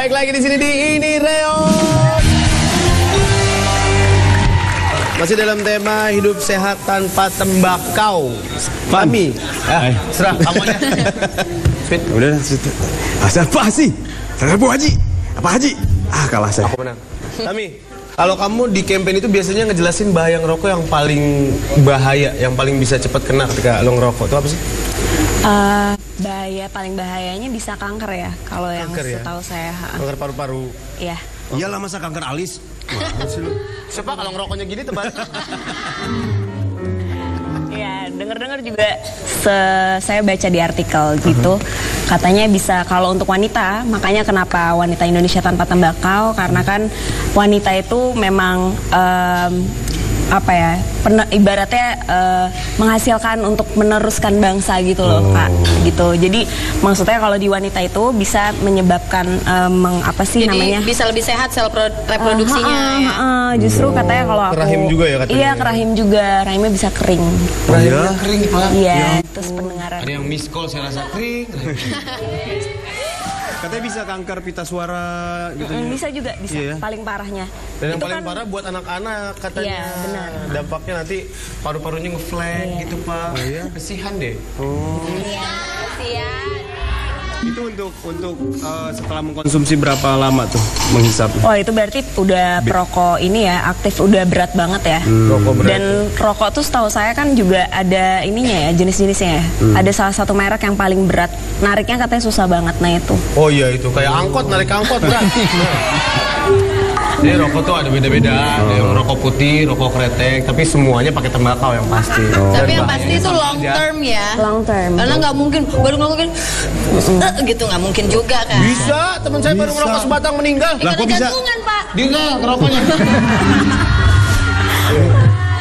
Baik lagi di sini di Ini Reo. Masih dalam tema hidup sehat tanpa tembakau. Fami, serah kamu aja. Udah, apa sih? Saya Bu Haji. Apa Haji? Kalah saya. Aku menang. Fami, kalau kamu di campaign itu biasanya ngejelasin bahaya ngerokok yang paling bahaya, yang paling bisa cepat kena ketika lo ngerokok itu apa sih? Paling bahayanya bisa kanker ya, kalau yang setahu saya. Kanker paru-paru. Iya. Iyalah, masa kanker alis? Siapa kalau ngerokoknya gini tebal? Ya, dengar-dengar juga saya baca di artikel gitu, katanya bisa kalau untuk wanita, makanya kenapa wanita Indonesia tanpa tembakau, karena kan wanita itu memang ibaratnya menghasilkan untuk meneruskan bangsa gitu loh, Kak. Gitu. Jadi maksudnya kalau di wanita itu bisa menyebabkan namanya? Bisa lebih sehat sel reproduksinya. Justru katanya kalau aku Kerahim juga ya katanya. Iya, kerahim juga. Rahimnya bisa kering. Rahimnya kering, Pak. Iya, terus pendengaran. Ada yang miss call saya rasa kering. Katanya bisa kanker pita suara gitu. Bisa juga, bisa. Iya. Paling parahnya. Dan yang itu paling parah buat anak-anak katanya. Iya, benar. Dampaknya nanti paru-parunya ngeflag gitu, Pak. Oh, iya? Kesihan deh. Iya, kasihan. Itu untuk setelah mengkonsumsi berapa lama tuh menghisap? Oh, itu berarti udah perokok ini ya, aktif, udah berat banget ya. Rokok berat. Dan rokok tuh setahu saya kan juga ada ininya ya, jenis-jenisnya ya. Ada salah satu merek yang paling berat. Nariknya katanya susah banget, nah itu. Oh iya, itu kayak angkot, narik angkot berat. Jadi rokok tuh ada beda-beda, ada yang rokok putih, rokok kretek, tapi semuanya pakai tembakau yang pasti. Tapi yang pasti itu long term ya. Long term. Karena nggak mungkin baru ngelakuin gitu, nggak mungkin juga kan. Bisa, teman saya baru ngerokok sebatang meninggal. Lah, kok bisa? Jantungan, Pak. Dia ngerokoknya.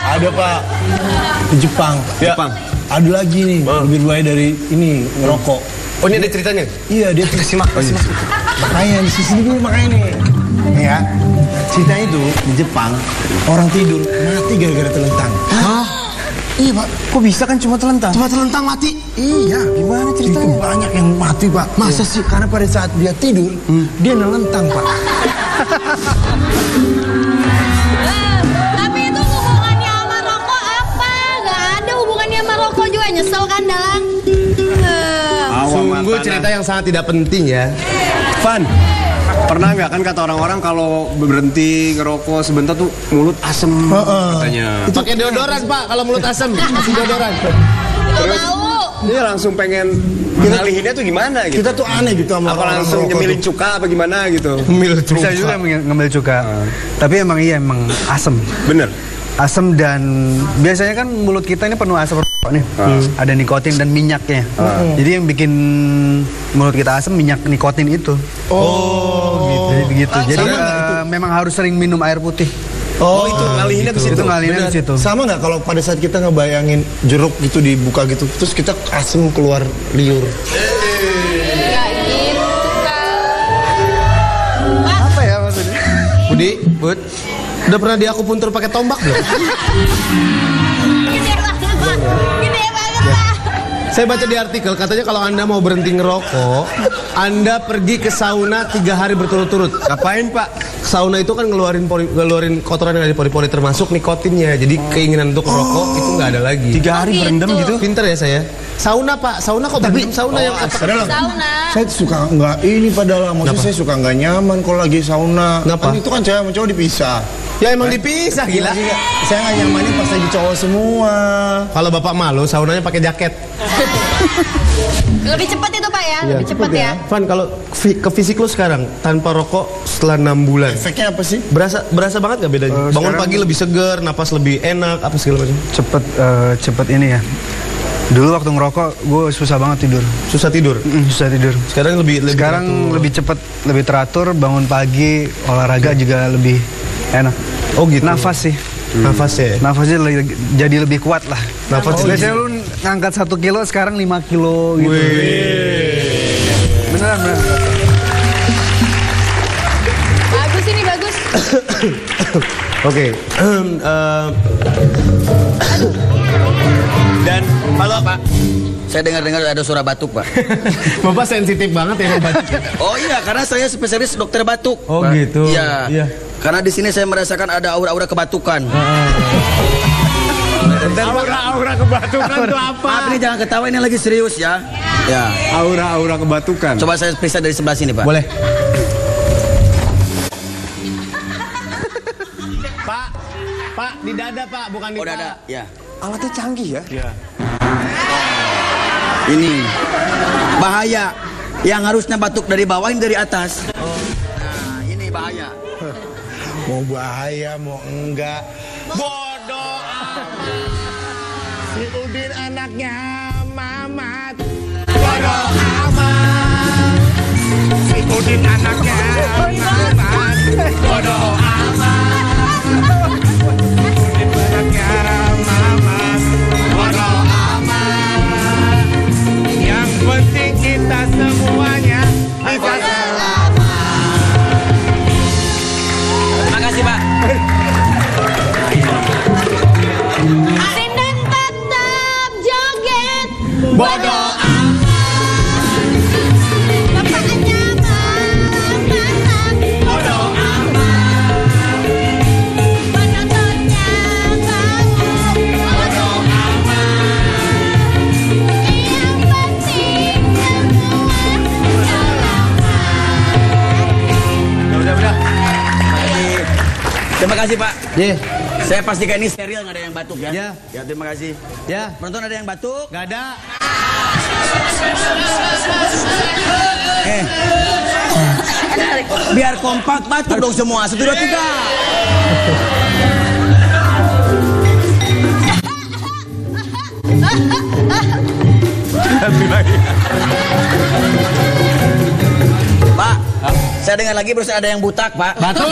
Ada Pak di Jepang. Jepang. Ada lagi nih lebih bahaya dari ini ngerokok. Oh, ini ada ceritanya? Iya, dia tuh simak. Makanya di sini dulu makanya nih. Nih ya. Cerita itu di Jepang orang tidur mati gara-gara telentang. Hah? Iya Pak, kok bisa kan cuma telentang? Cuma telentang mati? Iya, gimana ceritanya? Itu banyak yang mati Pak. Masa sih? Karena pada saat dia tidur, dia nelentang Pak. Tapi itu hubungannya sama rokok apa? Nggak ada hubungannya sama rokok juga. Nyesel kan, Dalang? Sungguh cerita yang sangat tidak penting ya. Van, pernah nggak kan kata orang-orang kalau berhenti ngerokok sebentar tuh mulut asem katanya. Pakai deodoran, Pak, kalau mulut asem. Kasih deodoran. Nggak mau. Dia langsung pengen ngalihinnya tuh gimana gitu. Kita tuh aneh gitu sama Apa orang langsung ngerokok nyemilin tuh. cuka apa gimana gitu. Bisa juga ngambil cuka. Tapi emang asem. Bener. Asam, dan biasanya kan mulut kita ini penuh asam rokok nih. Ada nikotin dan minyaknya. Jadi yang bikin mulut kita asam minyak nikotin itu. Oh, gitu. Jadi begitu. Jadi memang harus sering minum air putih. Oh, itu ngalihinnya ke situ. Itu ngalihinnya ke situ. Sama nggak kalau pada saat kita ngebayangin jeruk gitu dibuka gitu, terus kita asem keluar liur. Nggak gitu kan. Apa ya maksudnya? Budi, Bud, udah pernah diakupuntur pakai tombak belum? Gede banget, Pak. Gede banget, Pak. Saya baca di artikel, katanya kalau Anda mau berhenti ngerokok, Anda pergi ke sauna 3 hari berturut-turut. Ngapain Pak? Sauna itu kan ngeluarin kotoran yang ada di pori-pori, termasuk nikotinnya. Jadi keinginan untuk ngerokok itu nggak ada lagi. 3 hari berendam gitu? Pinter ya saya. Sauna, Pak, sauna kok berendam sauna yang apa? Sauna. Saya suka nggak ini padahal, maksudnya saya suka nggak nyaman kalau lagi sauna. Kenapa? Kan itu kan cewek sama cowok dipisah. Ya emang dipisah, gila. Saya nggak nyamannya pas lagi cowok semua. Kalau Bapak malu, saunanya pakai jaket. Lebih cepat itu, Pak ya. Lebih cepat ya. Van, kalau ke fisik lu sekarang tanpa rokok setelah 6 bulan, Efeknya apa sih? berasa banget gak bedanya? Bangun Sekarang- pagi lebih segar, napas lebih enak, apa segala macam. Cepet ini ya. Dulu waktu ngerokok gue susah banget tidur. Susah tidur. Susah tidur. Sekarang lebih Sekarang teratur. lebih cepet, lebih teratur, bangun pagi, olahraga juga lebih enak. Oh gitu. Nafas sih. Nafasnya. Nafasnya jadi lebih kuat lah. Nafas Biasanya lu ngangkat 1 kilo, sekarang 5 kilo gitu. Wih. Beneran. Bagus ini, bagus. Oke. Dan kalau Pak, saya dengar-dengar ada suara batuk, Pak. Bapak sensitif banget ya sama batuk. Oh iya, karena saya spesialis dokter batuk. Oh Pak. gitu. Iya. Iya. Karena di sini saya merasakan ada aura-aura kebatukan. Aura-aura kebatukan itu apa? Maaf ini jangan ketawa, ini lagi serius ya. Ya. Aura-aura kebatukan. Coba saya periksa dari sebelah sini, Pak. Boleh. Pak, di dada Pak, bukan di Oh, dada. Ya. Alatnya canggih ya? Iya. Ini bahaya. Yang harusnya batuk dari bawah ini dari atas. Nah, ini bahaya. Mau bahaya, mau enggak. Bodoh amat. Si Udin anaknya Mamat. Bodoh amat. Si Udin anaknya Mamat. Bodoh amat. Udin anaknya Mamat. Bodoh amat. Yang penting kita semuanya bisa selamat. Terima kasih, Pak. Sinden tetap joget. Bodoh amat. Bapaknya malam-malam. Bodoh amat. Penontonnya bangun. Bodoh amat. Yang penting semua selamat. Udah. Terima kasih, Pak. Iya. Saya pastikan ini steril, nggak ada yang batuk ya. Ya. Ya, terima kasih. Ya, Penonton ada yang batuk? nggak ada. Biar kompak batuk dong semua. 1, 2, 3. Pak, saya dengar lagi baru ada yang butak, Pak. Batuk?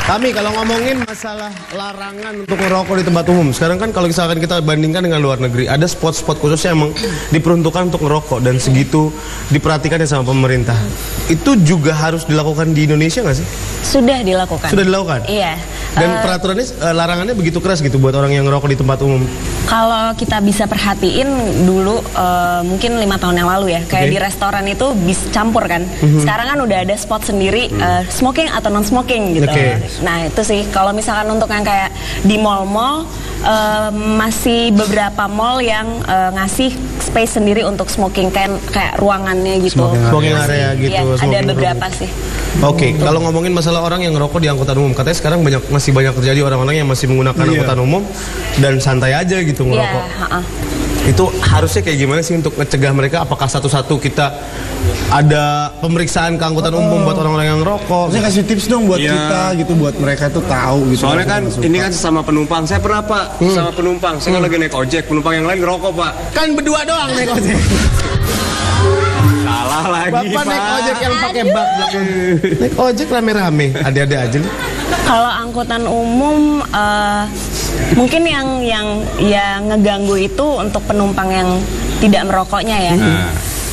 Kami kalau ngomongin masalah larangan untuk ngerokok di tempat umum, sekarang kan kalau misalkan kita bandingkan dengan luar negeri, ada spot-spot khusus yang emang diperuntukkan untuk ngerokok dan segitu diperhatikannya sama pemerintah. Itu juga harus dilakukan di Indonesia nggak sih? Sudah dilakukan. Sudah dilakukan? Iya. Dan peraturannya, larangannya begitu keras gitu buat orang yang ngerokok di tempat umum. Kalau kita bisa perhatiin dulu mungkin 5 tahun yang lalu ya, kayak Oke. di restoran itu campur kan. Sekarang kan udah ada spot sendiri smoking atau non smoking gitu. Oke. Nah itu sih kalau misalkan untuk yang kayak di mall-mall masih beberapa mall yang ngasih space sendiri untuk smoking kayak ruangannya gitu. Smoking Masih, area gitu, iya, ada smoking beberapa room. sih. Oke, kalau ngomongin masalah orang yang ngerokok di angkutan umum, katanya sekarang masih banyak terjadi orang-orang yang masih menggunakan angkutan umum dan santai aja gitu Iya, ngerokok. Itu harusnya kayak gimana sih untuk ngecegah mereka? Apakah satu-satu kita ada pemeriksaan ke angkutan umum buat orang-orang yang ngerokok? Saya kasih tips dong buat Iya. kita gitu, buat mereka tuh tahu gitu. Soalnya kan Langsung ini suka. kan sesama penumpang. Saya pernah Pak sama penumpang. Saya kan lagi naik ojek, penumpang yang lain ngerokok Pak. Kan berdua doang naik ojek. Salah lagi Bapak Pak. naik ojek yang pakai bak belakang. Naik ojek rame-rame, ada-ada aja nih. Kalau angkutan umum mungkin yang ngeganggu itu untuk penumpang yang tidak merokoknya ya.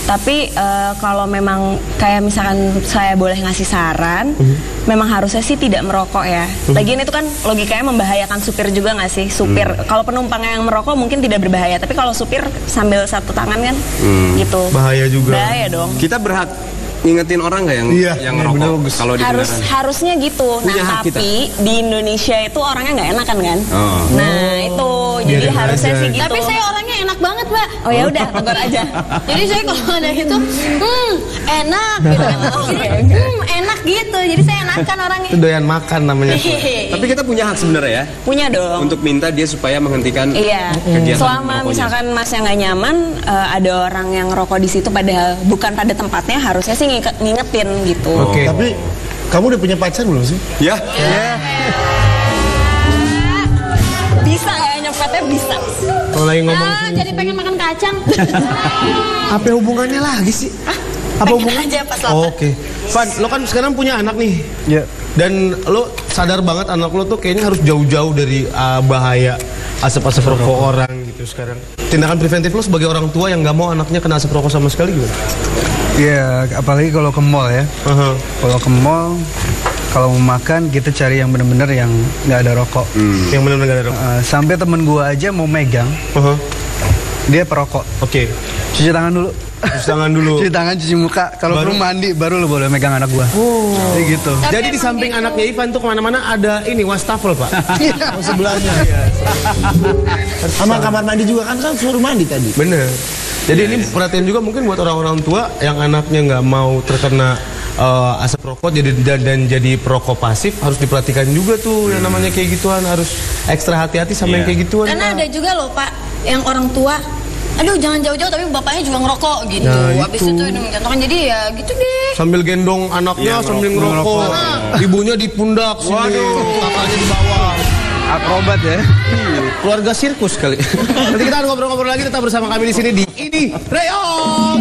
Tapi kalau memang kayak misalkan saya boleh ngasih saran, memang harusnya sih tidak merokok ya. Lagian itu kan logikanya membahayakan supir juga nggak sih? Supir kalau penumpang yang merokok mungkin tidak berbahaya, tapi kalau supir sambil satu tangan kan, gitu. Bahaya juga. Bahaya dong. Kita berhak ngingetin orang nggak yang Iya, yang bener, ngerokok bagus. kalau di kendaraan? Harusnya gitu. Punya Nah hak kita. tapi di Indonesia itu orangnya nggak enakan kan? Oh. Nah itu jadi Biarin harusnya aja. sih gitu. Tapi saya orangnya enak banget, Mbak. Oh ya udah tegur aja. Jadi saya kalau ada itu, enak gitu kan. Oke. Enak gitu. Jadi saya enakan orangnya. Itu doyan makan namanya. Tapi kita punya hak sebenarnya ya Punya dong. untuk minta dia supaya menghentikan Iya, kegiatan selama merokoknya. misalkan mas yang nggak nyaman, ada orang yang ngerokok di situ padahal bukan pada tempatnya, harusnya sih ngingetin gitu. Oke. Tapi kamu udah punya pacar belum sih? Ya. Bisa ya nyopetnya bisa. Kalau lagi ngomong Jadi pengen makan kacang. apa hubungannya lagi sih? Apa Pengen hubungan? aja pas lapar. Oke. Van, lo kan sekarang punya anak nih. Iya. Dan lo sadar banget anak lo tuh kayaknya harus jauh-jauh dari bahaya asap-asap rokok orang gitu sekarang. Tindakan preventif lo sebagai orang tua yang nggak mau anaknya kena asap rokok sama sekali gimana? Iya, apalagi kalau ke mall ya. Kalau ke mall, kalau mau makan kita cari yang benar-benar yang nggak ada rokok. Yang benar-benar nggak ada rokok. Sampai temen gua aja mau megang, dia perokok. Oke. Cuci tangan dulu. Cuci tangan dulu. Cuci tangan, cuci muka. Kalau perlu mandi, baru lo boleh megang anak gua. Jadi gitu. Jadi di samping anaknya Ivan tuh kemana-mana ada ini wastafel Pak. Sebelahnya. Sama kamar mandi juga kan suruh mandi tadi. Bener. Jadi ini perhatian juga mungkin buat orang-orang tua yang anaknya nggak mau terkena asap rokok dan jadi perokok pasif, harus diperhatikan juga tuh yang namanya kayak gituan, harus ekstra hati-hati sama yang kayak gituan. Karena ada juga loh Pak, yang orang tua, aduh jangan jauh-jauh tapi bapaknya juga ngerokok gitu. Habis itu contohnya jadi ya gitu deh. Sambil gendong anaknya sambil ngerokok. Ibunya di pundak sini, kakaknya di bawah. Akrobat ya. Keluarga sirkus kali. Nanti kita akan ngobrol-ngobrol lagi, tetap bersama kami di sini di Ini Reog.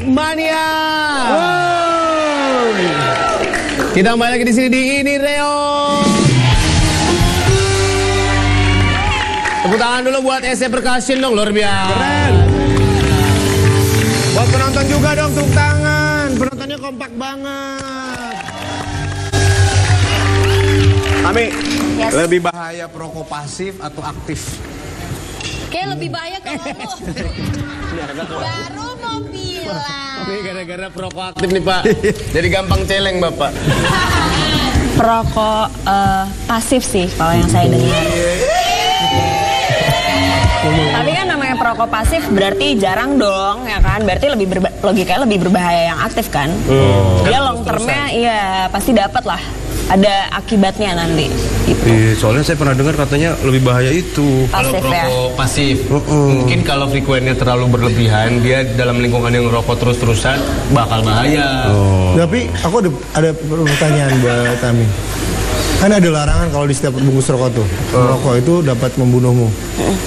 Mania. Kita kembali lagi di sini di Ini Reog. Tepuk tangan dulu buat SC Percussion dong, luar biasa. Keren. Buat penonton juga dong, tepuk tangan. Penontonnya kompak banget. Ami, Yes. lebih bahaya perokok pasif atau aktif? Kayak lebih bahaya kalau lu baru mau bilang. Ini gara-gara perokok aktif nih Pak. Jadi gampang celeng Bapak. Perokok pasif sih kalau yang saya dengar. Tapi kan namanya perokok pasif berarti jarang dong, ya kan? Berarti logikanya lebih berbahaya yang aktif kan? Dia long termnya iya pasti dapat lah. Ada akibatnya nanti. Gitu. Iya, soalnya saya pernah dengar katanya lebih bahaya itu. Pasif ya. Perokok pasif. Mungkin kalau frekuensinya terlalu berlebihan, dia dalam lingkungan yang ngerokok terus-terusan bakal bahaya. Tapi aku ada pertanyaan buat Tami. Kan ada larangan kalau di setiap bungkus rokok tuh, rokok itu dapat membunuhmu.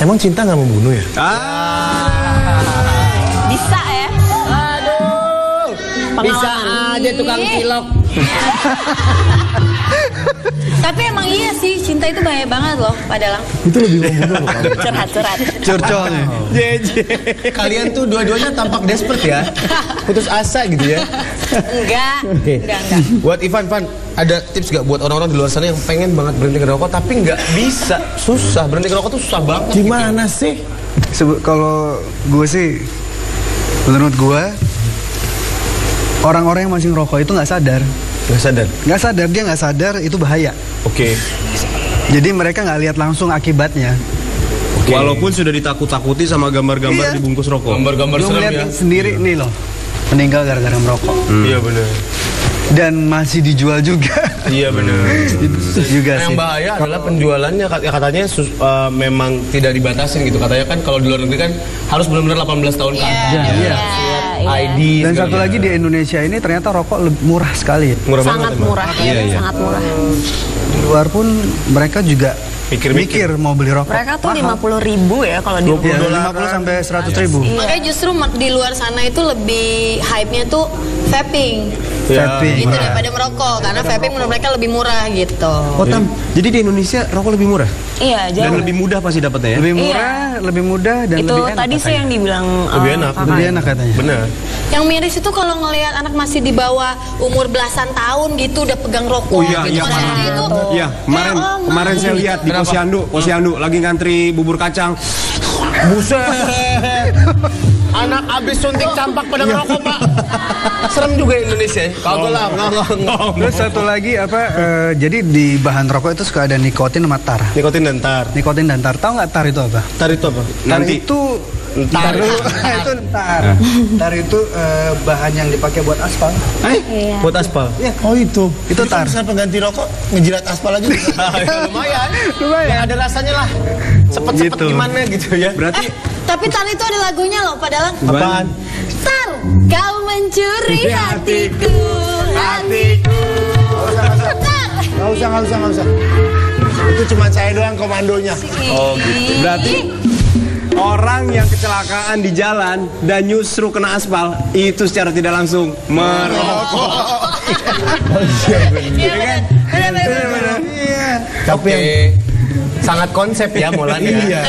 Emang cinta nggak membunuh ya? Bisa ya? Aduh, bisa aja tukang cilok. Tapi emang iya sih, cinta itu bahaya banget loh, padahal. Itu lebih membunuh loh. Curhat-curhat. Curcolnya. Kalian tuh dua-duanya tampak desperate ya, putus asa gitu ya. Enggak. Buat Ivan, ada tips gak buat orang-orang di luar sana yang pengen banget berhenti ngerokok tapi nggak bisa, susah berhenti ngerokok tuh susah banget. Gimana sih? Kalau gue sih, menurut gue, orang-orang yang masih ngerokok itu nggak sadar. Nggak sadar, dia nggak sadar itu bahaya. Oke. Jadi mereka nggak lihat langsung akibatnya. Walaupun sudah ditakut-takuti sama gambar-gambar di bungkus rokok. Gambar-gambar Gue serem ngeliat ya. sendiri nih loh, meninggal gara-gara merokok. Iya benar. Dan masih dijual juga. Iya benar. Itu juga Yang sih. bahaya adalah penjualannya, katanya memang tidak dibatasin gitu. Katanya kan kalau di luar negeri kan harus benar-benar 18 tahun ke atas. Iya. ID. Dan segala satu lagi di Indonesia ini ternyata rokok murah sekali. murah Sangat banget, murah, sangat murah. Di luar pun mereka juga mikir mau beli rokok. Mereka tuh 50.000 ya kalau di Ya, rumah. 50 sampai 100.000. Makanya justru di luar sana itu lebih hype-nya tuh vaping. Vaping. Gitu daripada merokok karena vaping menurut mereka lebih murah gitu. Oh Tam, jadi di Indonesia rokok lebih murah? Iya, jauh. Dan lebih mudah pasti dapatnya ya? Lebih murah, lebih mudah dan itu lebih enak. tadi sih yang dibilang Lebih enak, kakak. Lebih enak katanya. Benar. Yang miris itu kalau ngelihat anak masih di bawah umur belasan tahun gitu udah pegang rokok Oh iya, gitu. iya. Maksudnya itu Iya, kemarin saya lihat di Posyandu lagi ngantri bubur kacang. Buset. Anak abis suntik campak pada ngerokok, Pak. Serem juga Indonesia. Kagak lah, enggak. Terus satu lagi jadi di bahan rokok itu suka ada nikotin sama tar. Nikotin dan tar. Nikotin dan tar. Tahu nggak tar itu apa? Tar itu apa? Tar Nanti. itu Tar. itu tar. Tar itu bahan yang dipakai buat aspal. Iya. Buat aspal. Oh itu. Itu Jadi tar. kalau misalnya pengganti rokok ngejilat aspal aja. Lumayan. Ya, ada rasanya lah. Sepet-sepet Gitu. gimana gitu ya. Berarti tapi tar itu ada lagunya loh padahal. Apaan? Tar, kau mencuri hatiku. Tar. Nggak usah. Itu cuma saya doang komandonya. Oh gitu. Berarti orang yang kecelakaan di jalan dan nyusru kena aspal itu secara tidak langsung merokok. Iya benar. Tapi sangat konsep ya Molan ya. Iya.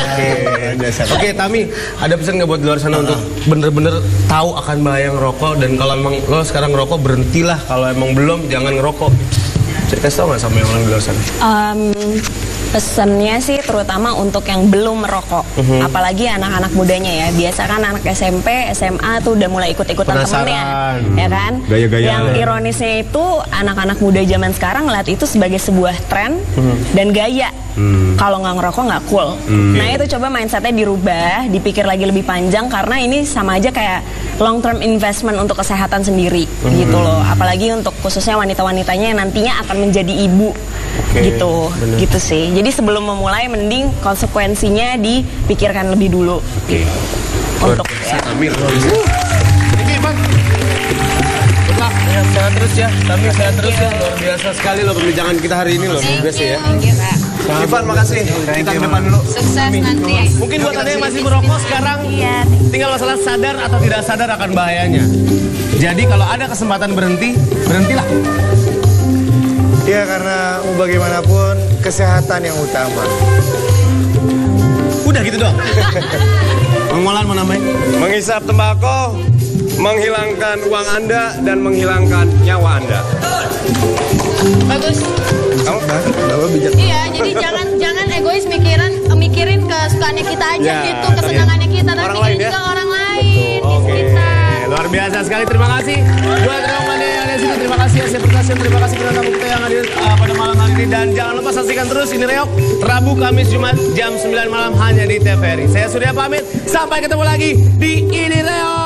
Oke, Tami, ada pesan nggak buat di luar sana untuk bener-bener tahu akan bahaya ngerokok dan kalau emang lo sekarang ngerokok berhentilah, kalau emang belum jangan ngerokok. Kasih tau nggak sama yang orang di luar sana? Pesannya sih terutama untuk yang belum merokok, apalagi anak-anak mudanya ya. Biasa kan anak SMP, SMA tuh udah mulai ikut-ikutan temennya, ya kan? Gaya-gayaan. Yang ironisnya itu anak-anak muda zaman sekarang ngeliat itu sebagai sebuah tren dan gaya. Kalau nggak ngerokok nggak cool. Nah itu coba mindsetnya dirubah, dipikir lagi lebih panjang karena ini sama aja kayak long term investment untuk kesehatan sendiri, gitu loh. Apalagi untuk khususnya wanita-wanitanya yang nantinya akan menjadi ibu. Gitu sih. Jadi sebelum memulai mending konsekuensinya dipikirkan lebih dulu. Untuk ya. Ini Ivan. Sehat terus ya, Tami sehat terus ya. Luar biasa sekali loh perbincangan kita hari ini loh. Luar biasa ya. Ivan makasih. Kita ke depan dulu. Sukses nanti. Mungkin buat anda yang masih merokok sekarang, tinggal masalah sadar atau tidak sadar akan bahayanya. Jadi kalau ada kesempatan berhenti, berhentilah. Ya karena mau bagaimanapun kesehatan yang utama. Udah gitu doang. Bang Molan mau nambahin? Menghisap tembakau menghilangkan uang Anda dan menghilangkan nyawa Anda. Bagus. Kamu Iya, jadi jangan egois mikirin kesukaannya kita aja Ya, gitu, kesenangannya kita, tapi orang mikirin lain ya? juga orang lain di Oke, sekitar. luar biasa sekali. Terima kasih buat teman-teman yang ada di sini. Terima kasih Asia Perkasa. Terima kasih kepada tamu kita yang hadir pada malam hari ini. Dan jangan lupa saksikan terus ini Reok Rabu, Kamis, Jumat jam 9 malam hanya di TVRI. Saya Surya pamit. Sampai ketemu lagi di Ini Reok.